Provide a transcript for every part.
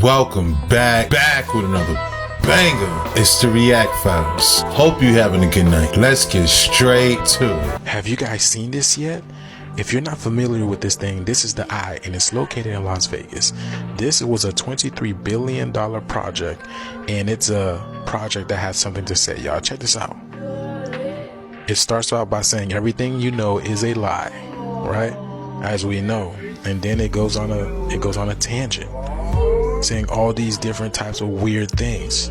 Welcome back with another banger. It's the React Files. Hope you're having a good night. Let's get straight to it. Have you guys seen this yet? If you're not familiar with this thing, this is the Eye, and it's located in Las Vegas. This was a $23 billion project, and it's a project that has something to say. Y'all, check this out. It starts out by saying everything you know is a lie, right? As we know, and then it goes on a tangent, saying all these different types of weird things.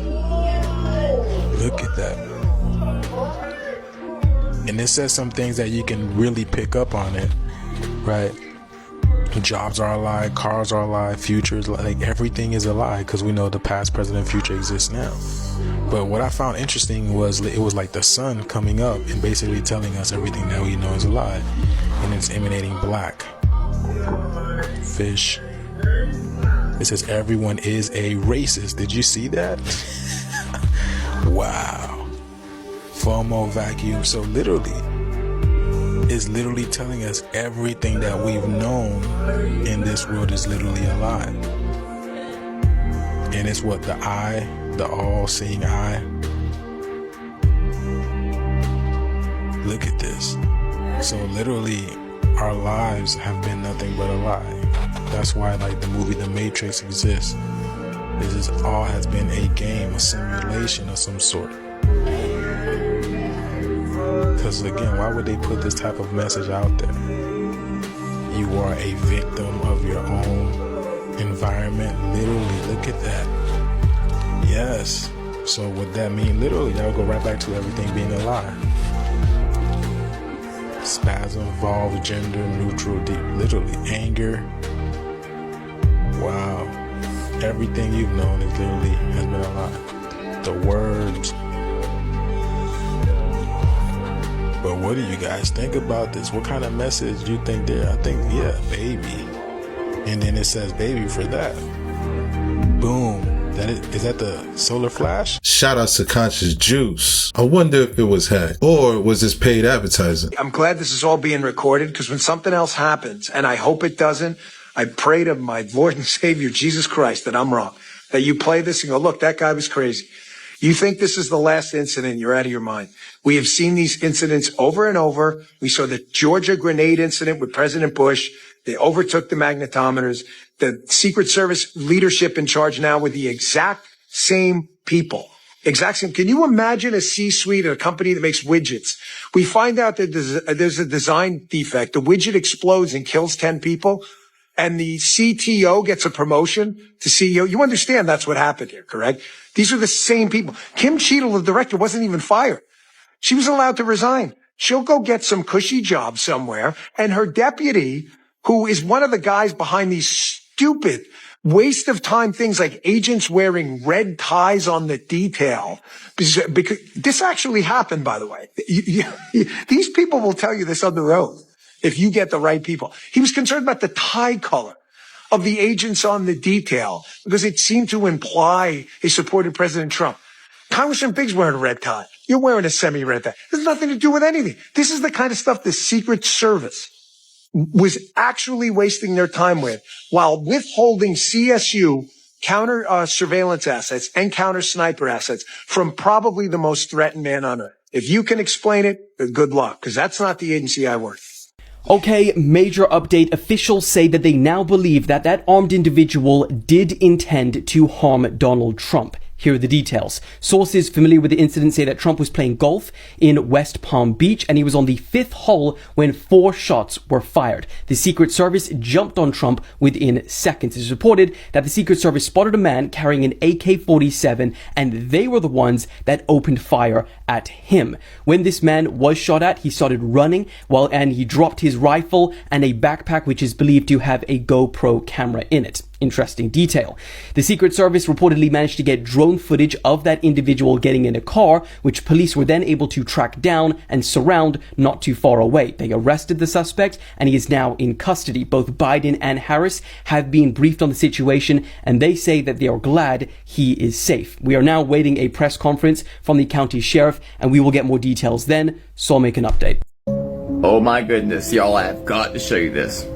Look at that. And it says some things that you can really pick up on it, right? Jobs are a lie, cars are a lie, future is like everything is a lie, because we know the past, present, and future exists now. But what I found interesting was it was like the sun coming up and basically telling us everything that we know is a lie, and it's emanating black. Fish. It says everyone is a racist. Did you see that? Wow. FOMO vacuum. So literally, it's literally telling us everything that we've known in this world is literally a lie. And it's what the eye, the all-seeing eye. Look at this. So literally, our lives have been nothing but a lie. That's why, like, the movie The Matrix exists. This is all has been a game, a simulation of some sort. Because again, why would they put this type of message out there? You are a victim of your own environment. Literally, look at that. Yes. So would that mean literally that would go right back to everything being a lie? Spasm, evolve, gender, neutral, deep, literally anger. Wow. Everything you've known is literally has been a lie. The words. But what do you guys think about this? What kind of message do you think there? I think, yeah, baby. And then it says baby for that. Boom. Is that the solar flash? Shout out to Conscious Juice. I wonder if it was hacked or was this paid advertising? I'm glad this is all being recorded, because when something else happens, and I hope it doesn't, I pray to my Lord and Savior, Jesus Christ, that I'm wrong. That you play this and go, look, that guy was crazy. You think this is the last incident, you're out of your mind. We have seen these incidents over and over. We saw the Georgia grenade incident with President Bush. They overtook the magnetometers. The Secret Service leadership in charge now with the exact same people. Exact same. Can you imagine a C-suite at a company that makes widgets? We find out that there's a design defect. The widget explodes and kills 10 people. And the CTO gets a promotion to CEO. You understand that's what happened here, correct? These are the same people. Kim Cheadle, the director, wasn't even fired. She was allowed to resign. She'll go get some cushy job somewhere. And her deputy, who is one of the guys behind these stupid waste of time things like agents wearing red ties on the detail. Because this actually happened, by the way. These people will tell you this on their own. If you get the right people. He was concerned about the tie color of the agents on the detail because it seemed to imply he supported President Trump. Congressman Biggs wearing a red tie. You're wearing a semi-red tie. There's nothing to do with anything. This is the kind of stuff the Secret Service was actually wasting their time with while withholding CSU counter surveillance assets and counter sniper assets from probably the most threatened man on earth. If you can explain it, good luck, because that's not the agency I work for. Okay, major update. Officials say that they now believe that that armed individual did intend to harm Donald Trump. Here are the details. Sources familiar with the incident say that Trump was playing golf in West Palm Beach and he was on the 5th hole when 4 shots were fired. The Secret Service jumped on Trump within seconds. It's reported that the Secret Service spotted a man carrying an AK-47 and they were the ones that opened fire at him. When this man was shot at, he started running and he dropped his rifle and a backpack which is believed to have a GoPro camera in it. Interesting detail. The Secret Service reportedly managed to get drone footage of that individual getting in a car, which police were then able to track down and surround not too far away. They arrested the suspect and he is now in custody. Both Biden and Harris have been briefed on the situation and they say that they are glad he is safe. We are now waiting a press conference from the county sheriff and we will get more details then, so I'll make an update. Oh my goodness, y'all, I have got to show you this.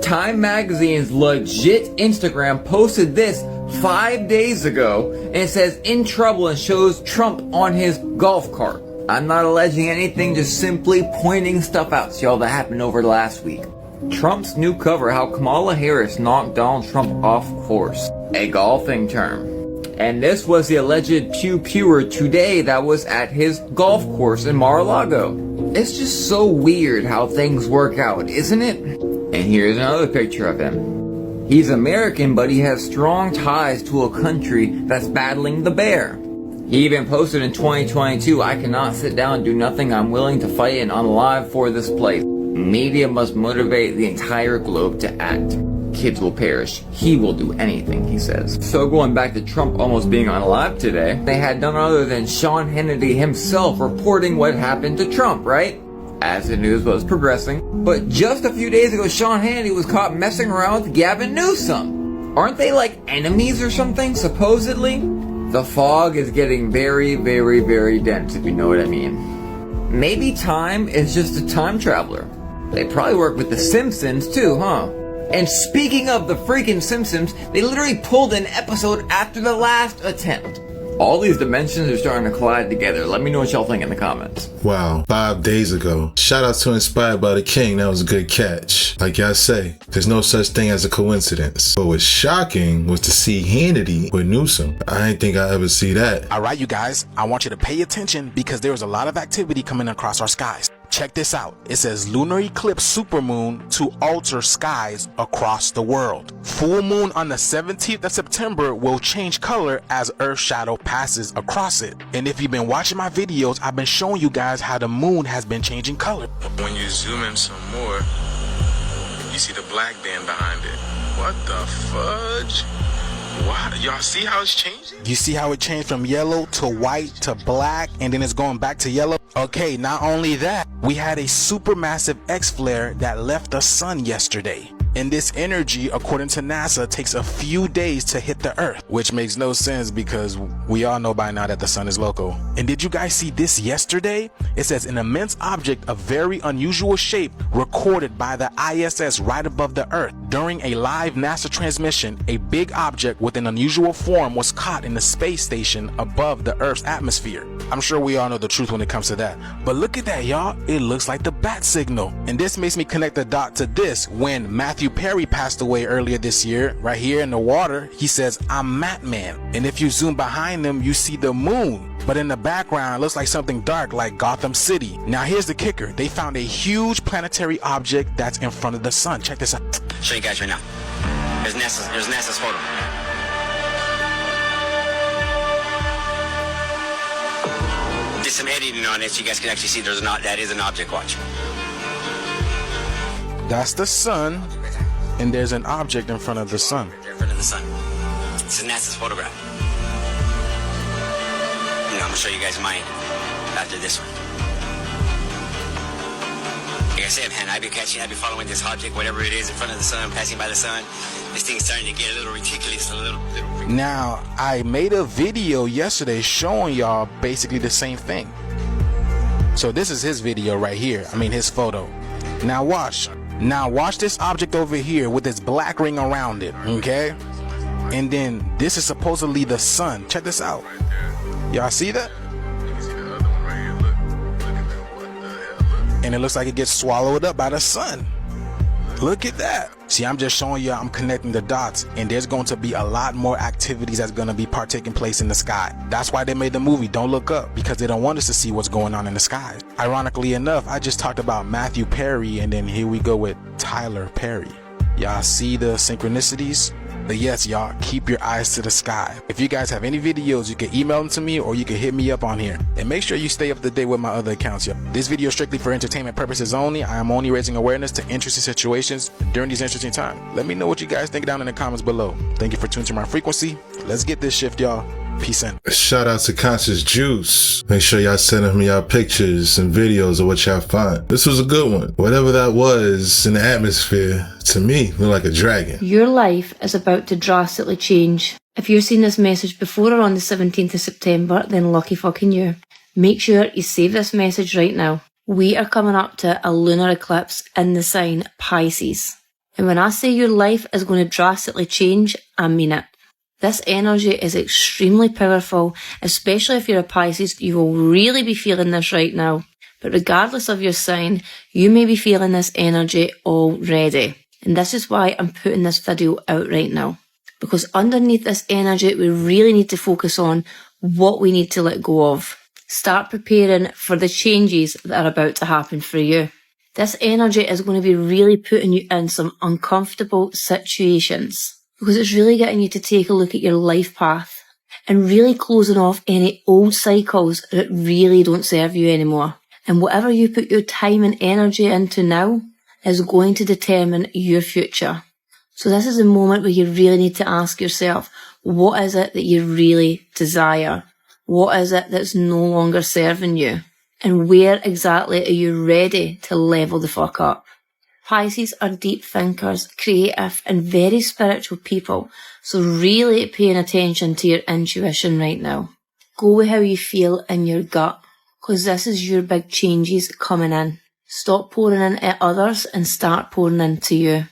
Time Magazine's legit Instagram posted this 5 days ago, and it says in trouble and shows Trump on his golf cart. I'm not alleging anything, just simply pointing stuff out to y'all that happened over the last week. Trump's new cover, how Kamala Harris knocked Donald Trump off course. A golfing term. And this was the alleged pew-pewer today that was at his golf course in Mar-a-Lago. It's just so weird how things work out, isn't it? And here's another picture of him. He's American, but he has strong ties to a country that's battling the bear. He even posted in 2022, I cannot sit down and do nothing. I'm willing to fight and unalive for this place. Media must motivate the entire globe to act. Kids will perish. He will do anything, he says. So going back to Trump almost being unalive today, they had none other than Sean Hannity himself reporting what happened to Trump, right? As the news was progressing. But just a few days ago, Sean Hannity was caught messing around with Gavin Newsom. Aren't they like enemies or something, supposedly? The fog is getting very, very, very dense, if you know what I mean. Maybe time is just a time traveler. They probably work with the Simpsons too, huh? And speaking of the freaking Simpsons, they literally pulled an episode after the last attempt. All these dimensions are starting to collide together. Let me know what y'all think in the comments. Wow, 5 days ago. Shout out to Inspired by the King. That was a good catch. Like y'all say, there's no such thing as a coincidence. But what's shocking was to see Hannity with Newsom. I didn't think I'd ever see that. All right, you guys, I want you to pay attention because there's a lot of activity coming across our skies. Check this out. It says lunar eclipse supermoon to alter skies across the world. Full moon on the 17th of September will change color as Earth's shadow passes across it. And if you've been watching my videos, I've been showing you guys how the moon has been changing color. When you zoom in some more, you see the black band behind it. What the fudge? What? Y'all see how it's changing? You see how it changed from yellow to white to black and then it's going back to yellow? Okay, not only that, we had a supermassive X-flare that left the sun yesterday. And this energy, according to NASA, takes a few days to hit the Earth, which makes no sense because we all know by now that the sun is local. And did you guys see this yesterday? It says an immense object of very unusual shape recorded by the ISS right above the Earth. During a live NASA transmission, a big object with an unusual form was caught in the space station above the Earth's atmosphere. I'm sure we all know the truth when it comes to that. But look at that, y'all. It looks like the bat signal. And this makes me connect the dot to this when Matthew Perry passed away earlier this year. Right here in the water, he says, I'm Matman. And if you zoom behind him, you see the moon. But in the background, it looks like something dark like Gotham City. Now here's the kicker. They found a huge planetary object that's in front of the sun. Check this out. Show you guys right now. There's NASA's photo. Did some editing on it so you guys can actually see that is an object. Watch. That's the sun, and there's an object in front of the sun. Right there in front of the sun. This is NASA's photograph. I'm gonna show you guys mine after this one. Like I said, man, I've been following this object, whatever it is, in front of the sun, passing by the sun. This thing's starting to get a little ridiculous, a little. Now, I made a video yesterday showing y'all basically the same thing. So this is his video right here. I mean, his photo. Now watch. Now watch this object over here with this black ring around it, okay? And then this is supposedly the sun. Check this out. Y'all see that? And it looks like it gets swallowed up by the sun. Look at that. See, I'm just showing you I'm connecting the dots, and there's going to be a lot more activities that's going to be taking place in the sky. That's why they made the movie Don't Look Up, because they don't want us to see what's going on in the sky. Ironically enough, I just talked about Matthew Perry, and then here we go with Tyler Perry. Y'all see the synchronicities? But yes, y'all, keep your eyes to the sky. If you guys have any videos, you can email them to me or you can hit me up on here. And make sure you stay up to date with my other accounts, y'all. This video is strictly for entertainment purposes only. I am only raising awareness to interesting situations during these interesting times. Let me know what you guys think down in the comments below. Thank you for tuning to my frequency. Let's get this shift, y'all. Peace in. Shout out to Conscious Juice. Make sure y'all send him y'all pictures and videos of what y'all find. This was a good one. Whatever that was in the atmosphere, to me, looked like a dragon. Your life is about to drastically change. If you're seeing this message before or on the 17th of September, then lucky fucking you. Make sure you save this message right now. We are coming up to a lunar eclipse in the sign Pisces. And when I say your life is going to drastically change, I mean it. This energy is extremely powerful, especially if you're a Pisces. You will really be feeling this right now. But regardless of your sign, you may be feeling this energy already. And this is why I'm putting this video out right now. Because underneath this energy, we really need to focus on what we need to let go of. Start preparing for the changes that are about to happen for you. This energy is going to be really putting you in some uncomfortable situations. Because it's really getting you to take a look at your life path and really closing off any old cycles that really don't serve you anymore. And whatever you put your time and energy into now is going to determine your future. So this is a moment where you really need to ask yourself, what is it that you really desire? What is it that's no longer serving you? And where exactly are you ready to level the fuck up? Pisces are deep thinkers, creative and very spiritual people, so really paying attention to your intuition right now. Go with how you feel in your gut, because this is your big changes coming in. Stop pouring into others and start pouring into you.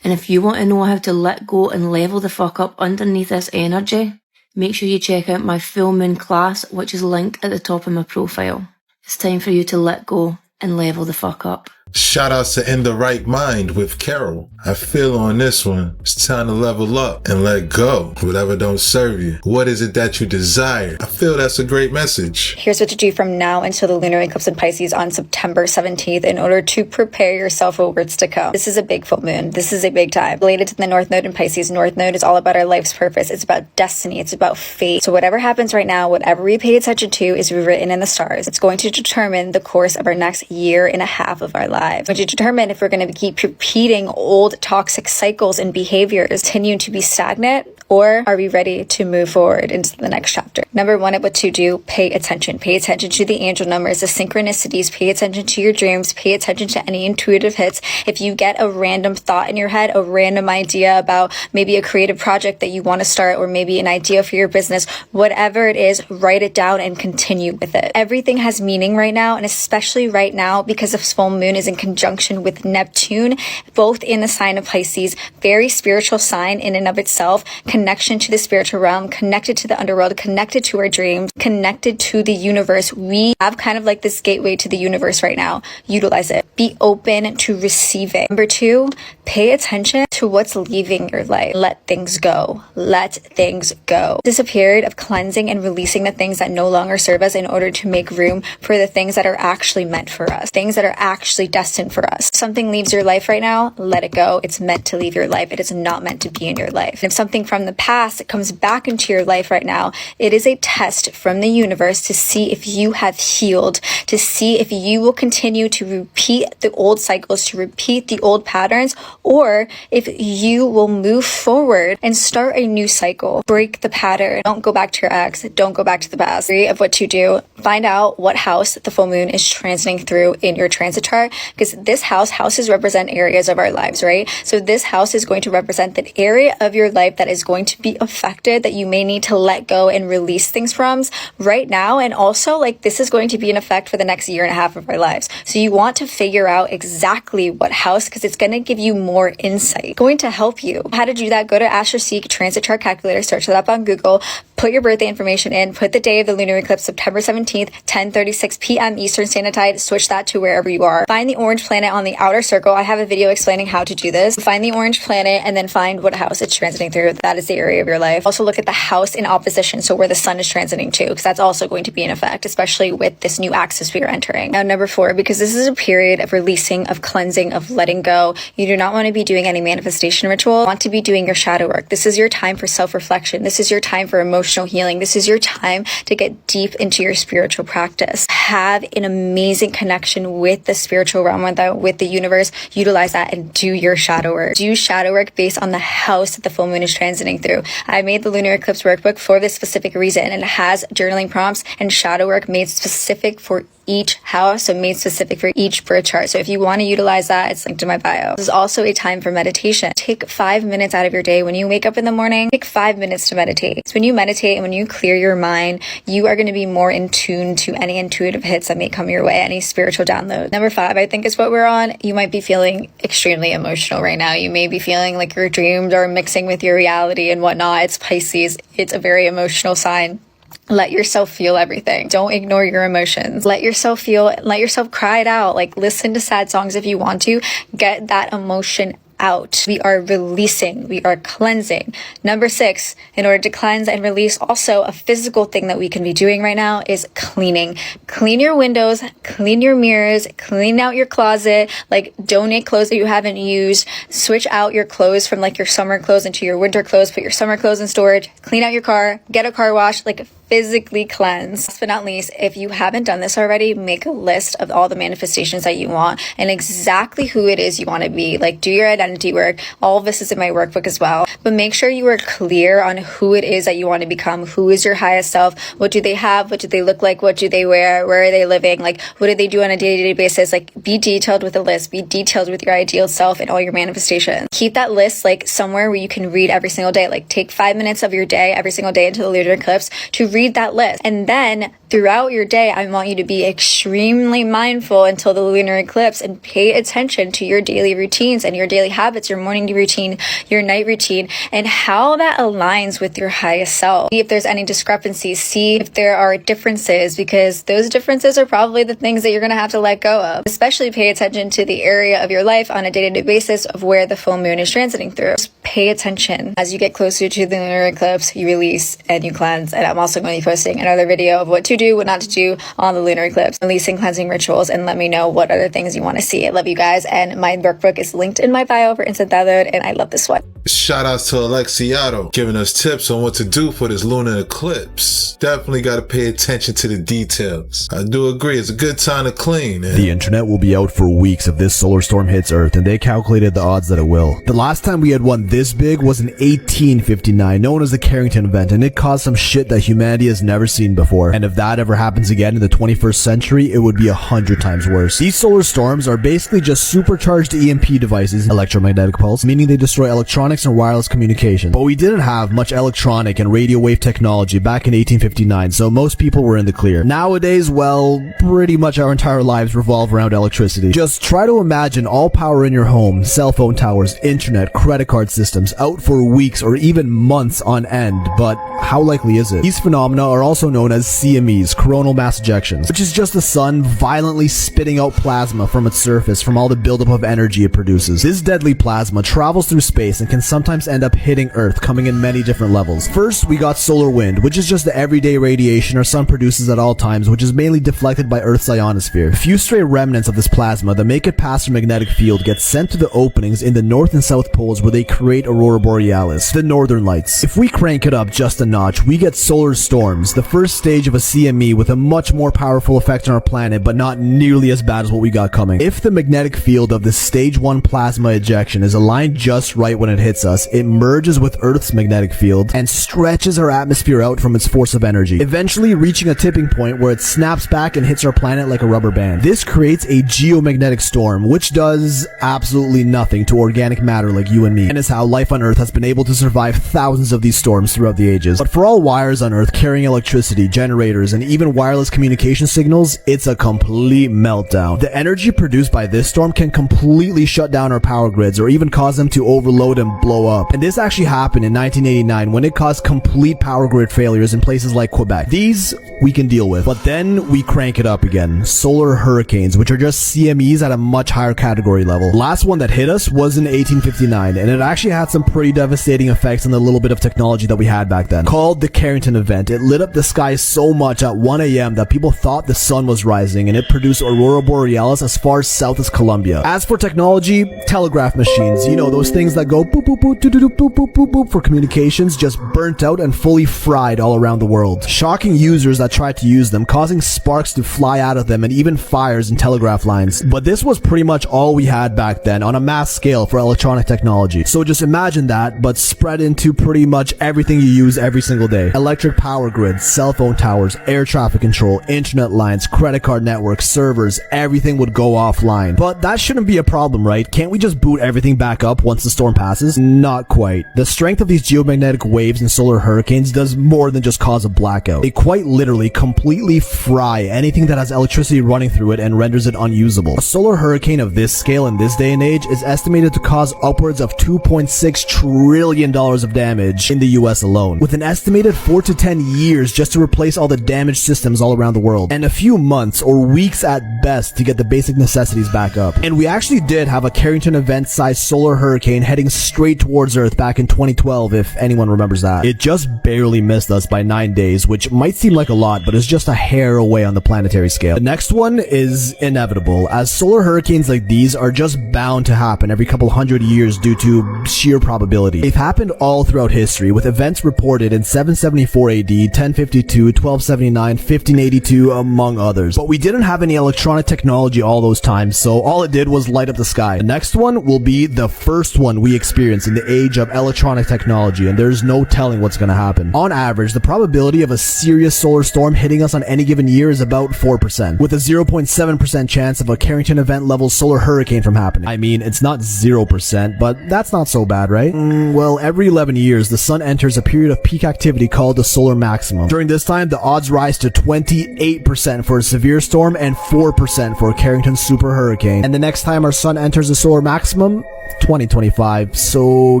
And if you want to know how to let go and level the fuck up underneath this energy, make sure you check out my full moon class, which is linked at the top of my profile. It's time for you to let go and level the fuck up. Shout outs to In the Right Mind with Carol. I feel on this one, it's time to level up and let go. Whatever don't serve you. What is it that you desire? I feel that's a great message. Here's what to do from now until the lunar eclipse in Pisces on September 17th in order to prepare yourself for what's to come. This is a big full moon. This is a big time. Related to the North Node in Pisces, North Node is all about our life's purpose. It's about destiny. It's about fate. So whatever happens right now, whatever we pay attention to is written in the stars. It's going to determine the course of our next year and a half of our lives. Which to determine if we're going to keep repeating old toxic cycles and behaviors, continue to be stagnant, or are we ready to move forward into the next chapter? Number one, what to do, pay attention. Pay attention to the angel numbers, the synchronicities, pay attention to your dreams, pay attention to any intuitive hits. If you get a random thought in your head, a random idea about maybe a creative project that you want to start, or maybe an idea for your business, whatever it is, write it down and continue with it. Everything has meaning right now, and especially right now because the full moon is in conjunction with Neptune, both in the sign of Pisces, very spiritual sign in and of itself, connection to the spiritual realm, connected to the underworld, connected to our dreams, connected to the universe. We have kind of like this gateway to the universe right now. Utilize it. Be open to receive it. Number two, pay attention to what's leaving your life. Let things go. Let things go. This is a period of cleansing and releasing the things that no longer serve us in order to make room for the things that are actually meant for us, things that are actually destined for us. If something leaves your life right now, let it go. It's meant to leave your life. It is not meant to be in your life. And if something from the past comes back into your life right now, it is a test from the universe to see if you have healed, to see if you will continue to repeat the old cycles, to repeat the old patterns, or if you will move forward and start a new cycle. Break the pattern. Don't go back to your ex. Don't go back to the past. 3 of what to do. Find out what house the full moon is transiting through in your transit chart, because this houses represent areas of our lives, right? So this house is going to represent that area of your life that is going to be affected, that you may need to let go and release things from right now. And also, like, this is going to be in effect for the next year and a half of our lives. So you want to figure out exactly what house, because it's going to give you more insight, going to help you. How to do that? Go to AstroSeek Transit Chart Calculator, search it up on Google, put your birthday information in, put the day of the lunar eclipse, September 17th, 10:36 p.m. Eastern Standard Time, switch that to wherever you are. Find the orange planet on the outer circle. I have a video explaining how to do this. Find the orange planet and then find what house it's transiting through. That is the area of your life. Also look at the house in opposition, so where the sun is transiting to, because that's also going to be in effect, especially with this new axis we are entering. Now, number 4, because this is a period of releasing, of cleansing, of letting go, you do not want to be doing any manifestation ritual. You want to be doing your shadow work. This is your time for self-reflection. This is your time for emotional healing. This is your time to get deep into your spiritual practice. Have an amazing connection with the spiritual realm, with the universe. Utilize that and do your shadow work. Do shadow work based on the house that the full moon is transiting through. I made the lunar eclipse workbook for this specific reason, and it has journaling prompts and shadow work made specific for each house, so made specific for each birth chart. So if you want to utilize that, it's linked in my bio. This is also a time for meditation. Take 5 minutes out of your day. When you wake up in the morning, take 5 minutes to meditate. So when you meditate and when you clear your mind, you are going to be more in tune to any intuitive hits that may come your way, any spiritual download. Number 5, I think, is what we're on. You might be feeling extremely emotional right now. You may be feeling like your dreams are mixing with your reality and whatnot. It's Pisces. It's a very emotional sign. Let yourself feel everything. Don't ignore your emotions. Let yourself feel, let yourself cry it out. Like, listen to sad songs if you want to. Get that emotion out. We are releasing. We are cleansing. Number 6, in order to cleanse and release, also a physical thing that we can be doing right now is cleaning. Clean your windows, clean your mirrors, clean out your closet, like donate clothes that you haven't used, switch out your clothes from like your summer clothes into your winter clothes, put your summer clothes in storage, clean out your car, get a car wash, like physically cleanse. Last but not least, if you haven't done this already, make a list of all the manifestations that you want and exactly who it is you want to be. Like, do your identity work. All of this is in my workbook as well. But make sure you are clear on who it is that you want to become. Who is your highest self? What do they have? What do they look like? What do they wear? Where are they living? Like, what do they do on a day-to-day basis? Like, be detailed with a list. Be detailed with your ideal self and all your manifestations. Keep that list like somewhere where you can read every single day. Like, take 5 minutes of your day every single day until the lunar eclipse to read that list. And then throughout your day, I want you to be extremely mindful until the lunar eclipse and pay attention to your daily routines and your daily habits, your morning routine, your night routine, and how that aligns with your highest self. See if there's any discrepancies. See if there are differences, because those differences are probably the things that you're going to have to let go of. Especially pay attention to the area of your life on a day-to-day basis of where the full moon is transiting through. Just pay attention. As you get closer to the lunar eclipse, you release and you cleanse. And I'm also going to be posting another video of what to do, what not to do on the lunar eclipse, releasing cleansing rituals, and let me know what other things you want to see. I love you guys, and my workbook is linked in my bio for instant download, and I love this one. Shout outs to Alexiato giving us tips on what to do for this lunar eclipse. Definitely got to pay attention to the details. I do agree, it's a good time to clean. The internet will be out for weeks if this solar storm hits Earth, and they calculated the odds that it will. The last time we had one this big was in 1859, known as the Carrington event, and it caused some shit that humanity has never seen before. And if that ever happens again in the 21st century, it would be 100 times worse. These solar storms are basically just supercharged EMP devices, electromagnetic pulse, meaning they destroy electronics and wireless communication. But we didn't have much electronic and radio wave technology back in 1859, so most people were in the clear. Nowadays, well, pretty much our entire lives revolve around electricity. Just try to imagine all power in your home, cell phone towers, internet, credit card systems out for weeks or even months on end, but how likely is it? These phenomena are also known as CMEs, coronal mass ejections, which is just the sun violently spitting out plasma from its surface from all the buildup of energy it produces. This deadly plasma travels through space and can sometimes end up hitting Earth, coming in many different levels. First, we got solar wind, which is just the everyday radiation our sun produces at all times, which is mainly deflected by Earth's ionosphere. A few stray remnants of this plasma that make it past our magnetic field get sent to the openings in the north and south poles where they create aurora borealis, the northern lights. If we crank it up just a notch, we get solar storms, the first stage of a CME with a much more powerful effect on our planet, but not nearly as bad as what we got coming. If the magnetic field of the stage 1 plasma ejection is aligned just right when it hits us, it merges with Earth's magnetic field and stretches our atmosphere out from its force of energy, eventually reaching a tipping point where it snaps back and hits our planet like a rubber band. This creates a geomagnetic storm, which does absolutely nothing to organic matter like you and me, and is how life on Earth has been able to survive thousands of these storms throughout the ages. But for all wires on Earth carrying electricity, generators, and even wireless communication signals, it's a complete meltdown. The energy produced by this storm can completely shut down our power grids or even cause them to overload and blow up. And this actually happened in 1989 when it caused complete power grid failures in places like Quebec. These we can deal with, but then we crank it up again. Solar hurricanes, which are just CMEs at a much higher category level. The last one that hit us was in 1859, and it actually had some pretty devastating effects on the little bit of technology that we had back then. Called the Carrington event, it lit up the sky so much at 1 a.m. that people thought the sun was rising, and it produced aurora borealis as far south as Colombia. As for technology, telegraph machines, you know, those things that go boop boop boop doo doo boop boop boop boop for communications, just burnt out and fully fried all around the world. Shocking users that tried to use them, causing sparks to fly out of them and even fires in telegraph lines. But this was pretty much all we had back then on a mass scale for electronic technology. So just imagine that, but spread into pretty much everything you use every single day. Electric power power grids, cell phone towers, air traffic control, internet lines, credit card networks, servers, everything would go offline. But that shouldn't be a problem, right? Can't we just boot everything back up once the storm passes? Not quite. The strength of these geomagnetic waves and solar hurricanes does more than just cause a blackout. They quite literally completely fry anything that has electricity running through it and renders it unusable. A solar hurricane of this scale in this day and age is estimated to cause upwards of $2.6 trillion of damage in the US alone, with an estimated 4 to 10 years just to replace all the damaged systems all around the world, and a few months or weeks at best to get the basic necessities back up. And we actually did have a Carrington event-sized solar hurricane heading straight towards Earth back in 2012, if anyone remembers that. It just barely missed us by 9 days, which might seem like a lot, but is just a hair away on the planetary scale. The next one is inevitable, as solar hurricanes like these are just bound to happen every couple hundred years due to sheer probability. They've happened all throughout history, with events reported in 774 AD, 1052, 1279, 1582, among others. But we didn't have any electronic technology all those times, so all it did was light up the sky. The next one will be the first one we experience in the age of electronic technology, and there's no telling what's gonna happen. On average, the probability of a serious solar storm hitting us on any given year is about 4%, with a 0.7% chance of a Carrington event level solar hurricane from happening. I mean, it's not 0%, but that's not so bad, right? Well, every 11 years, the sun enters a period of peak activity called the solar maximum. During this time, the odds rise to 28% for a severe storm and 4% for a Carrington super hurricane. And the next time our sun enters the solar maximum, 2025, so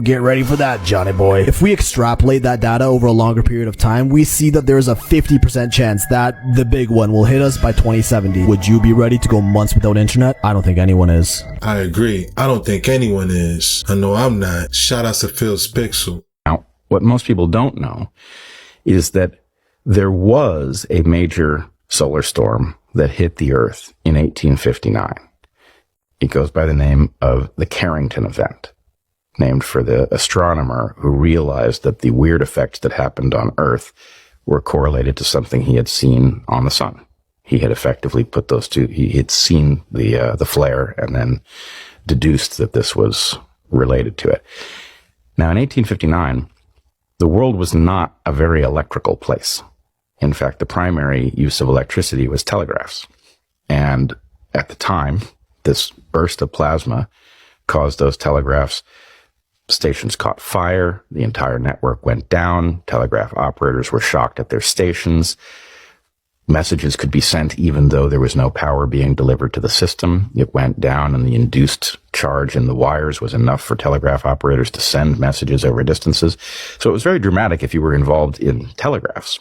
get ready for that, Johnny boy. If we extrapolate that data over a longer period of time, we see that there's a 50% chance that the big one will hit us by 2070. Would you be ready to go months without internet? I don't think anyone is. I agree. I don't think anyone is. I know I'm not. Shout out to Phil's Pixel. Now, what most people don't know is that there was a major solar storm that hit the Earth in 1859. It goes by the name of the Carrington event, named for the astronomer who realized that the weird effects that happened on Earth were correlated to something he had seen on the sun. He had effectively put those two, he had seen the flare and then deduced that this was related to it. Now, in 1859, the world was not a very electrical place. In fact, the primary use of electricity was telegraphs. And at the time, this burst of plasma caused those telegraphs. Stations caught fire. The entire network went down. Telegraph operators were shocked at their stations. Messages could be sent even though there was no power being delivered to the system. It went down, and the induced charge in the wires was enough for telegraph operators to send messages over distances. So it was very dramatic if you were involved in telegraphs.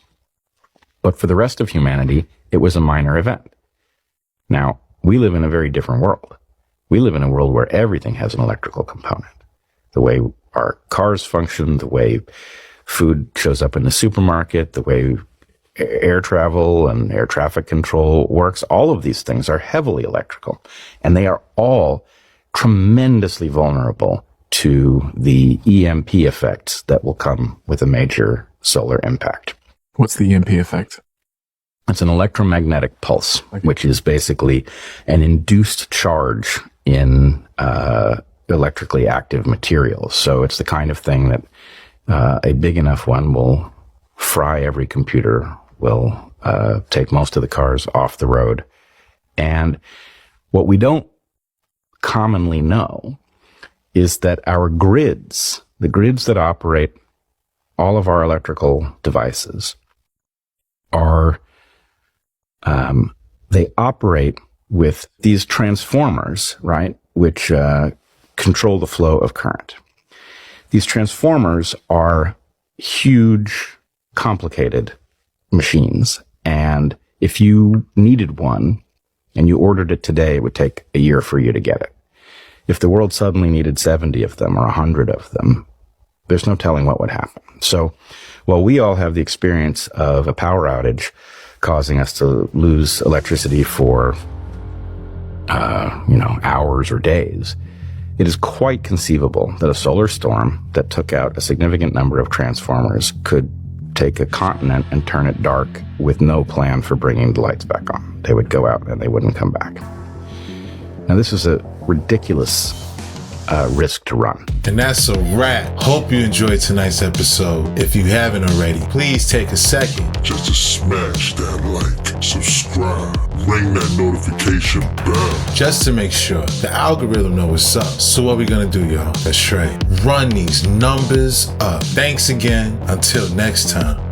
But for the rest of humanity, it was a minor event. Now, we live in a very different world. We live in a world where everything has an electrical component. The way our cars function, the way food shows up in the supermarket, the way air travel and air traffic control works, all of these things are heavily electrical. And they are all tremendously vulnerable to the EMP effects that will come with a major solar impact. What's the EMP effect? It's an electromagnetic pulse, which is basically an induced charge in electrically active materials. So it's the kind of thing that a big enough one will fry every computer, will take most of the cars off the road. And what we don't commonly know is that our grids, the grids that operate all of our electrical devices, are they operate with these transformers, right, which control the flow of current. These transformers are huge, complicated machines, and if you needed one and you ordered it today, it would take a year for you to get it. If the world suddenly needed 70 of them or 100 of them, there's no telling what would happen. So while we all have the experience of a power outage causing us to lose electricity for, hours or days, it is quite conceivable that a solar storm that took out a significant number of transformers could take a continent and turn it dark with no plan for bringing the lights back on. They would go out and they wouldn't come back. Now, this is a ridiculous risk to run. And that's a wrap. Hope you enjoyed tonight's episode. If you haven't already, please take a second just to smash that like, subscribe, ring that notification bell, just to make sure the algorithm knows what's up. So what we gonna do, y'all? That's right. Run these numbers up. Thanks again. Until next time.